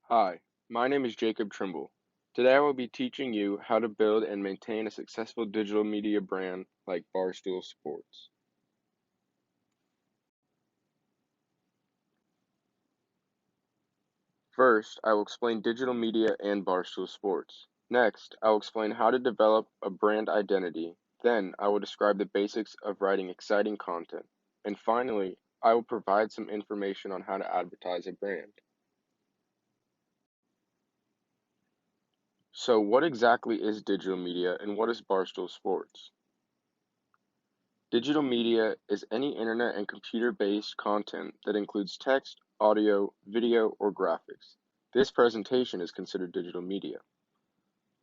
Hi, my name is Jacob Trimble. Today I will be teaching you how to build and maintain a successful digital media brand like Barstool Sports. First, I will explain digital media and Barstool Sports. Next, I will explain how to develop a brand identity. Then, I will describe the basics of writing exciting content. And finally, I will provide some information on how to advertise a brand. So, what exactly is digital media and what is Barstool Sports? Digital media is any internet and computer-based content that includes text, audio, video, or graphics. This presentation is considered digital media.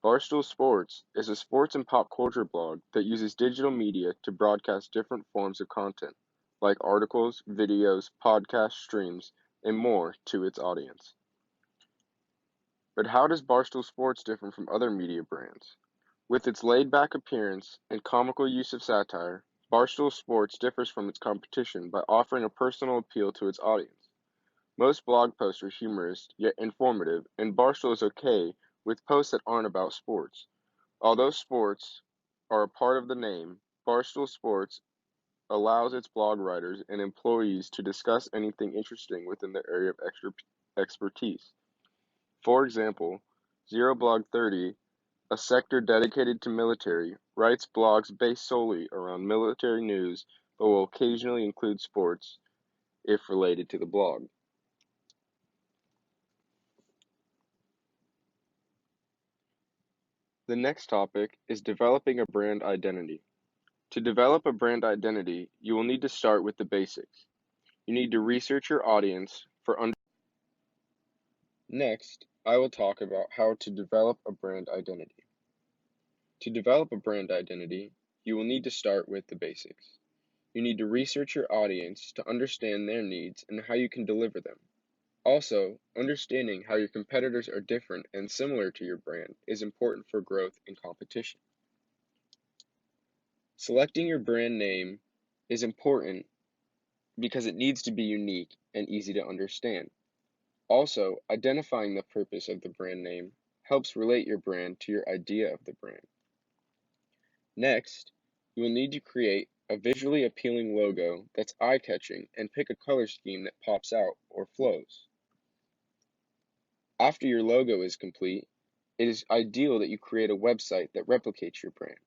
Barstool Sports is a sports and pop culture blog that uses digital media to broadcast different forms of content, like articles, videos, podcast streams, and more to its audience. But how does Barstool Sports differ from other media brands? With its laid-back appearance and comical use of satire, Barstool Sports differs from its competition by offering a personal appeal to its audience. Most blog posts are humorous yet informative, and Barstool is okay with posts that aren't about sports. Although sports are a part of the name, Barstool Sports allows its blog writers and employees to discuss anything interesting within their area of expertise. For example, Zero Blog 30, a sector dedicated to military, writes blogs based solely around military news but will occasionally include sports if related to the blog. The next topic is developing a brand identity. To develop a brand identity, you will need to start with the basics. You need to research your audience for Next, I will talk about how to develop a brand identity. To develop a brand identity, you will need to start with the basics. You need to research your audience to understand their needs and how you can deliver them. Also, understanding how your competitors are different and similar to your brand is important for growth and competition. Selecting your brand name is important because it needs to be unique and easy to understand. Also, identifying the purpose of the brand name helps relate your brand to your idea of the brand. Next, you will need to create a visually appealing logo that's eye-catching and pick a color scheme that pops out or flows. After your logo is complete, it is ideal that you create a website that replicates your brand.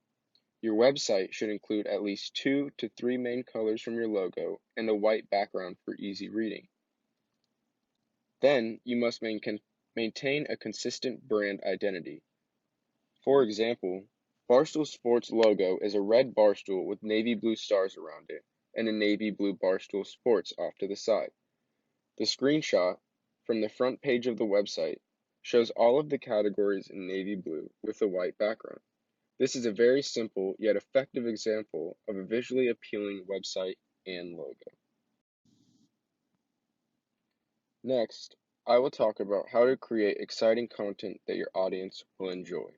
Your website should include at least 2 to 3 main colors from your logo and a white background for easy reading. Then, you must maintain a consistent brand identity. For example, Barstool Sports' logo is a red barstool with navy blue stars around it and a navy blue Barstool Sports off to the side. The screenshot from the front page of the website shows all of the categories in navy blue with a white background. This is a very simple yet effective example of a visually appealing website and logo. Next, I will talk about how to create exciting content that your audience will enjoy.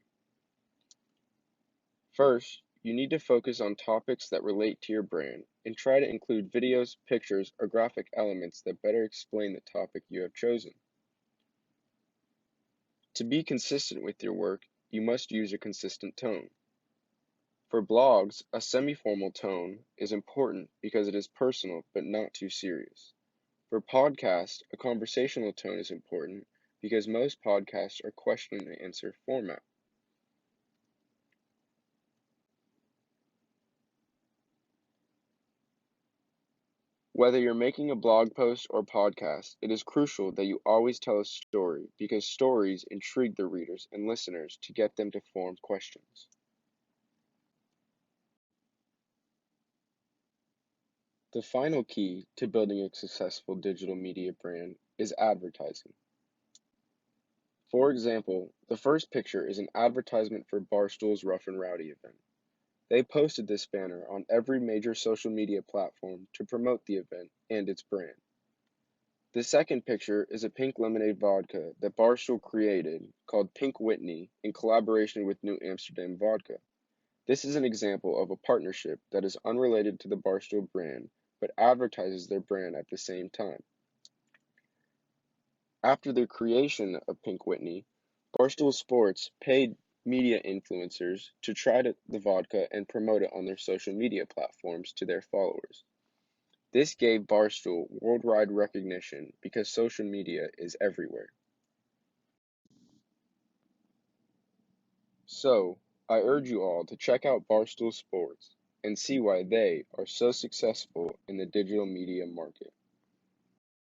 First, you need to focus on topics that relate to your brand and try to include videos, pictures, or graphic elements that better explain the topic you have chosen. To be consistent with your work, you must use a consistent tone. For blogs, a semi-formal tone is important because it is personal but not too serious. For podcasts, a conversational tone is important because most podcasts are question and answer format. Whether you're making a blog post or podcast, it is crucial that you always tell a story because stories intrigue the readers and listeners to get them to form questions. The final key to building a successful digital media brand is advertising. For example, the first picture is an advertisement for Barstool's Rough and Rowdy event. They posted this banner on every major social media platform to promote the event and its brand. The second picture is a pink lemonade vodka that Barstool created called Pink Whitney in collaboration with New Amsterdam Vodka. This is an example of a partnership that is unrelated to the Barstool brand but advertises their brand at the same time. After the creation of Pink Whitney, Barstool Sports paid media influencers to try the vodka and promote it on their social media platforms to their followers. This gave Barstool worldwide recognition because social media is everywhere. So, I urge you all to check out Barstool Sports and see why they are so successful in the digital media market.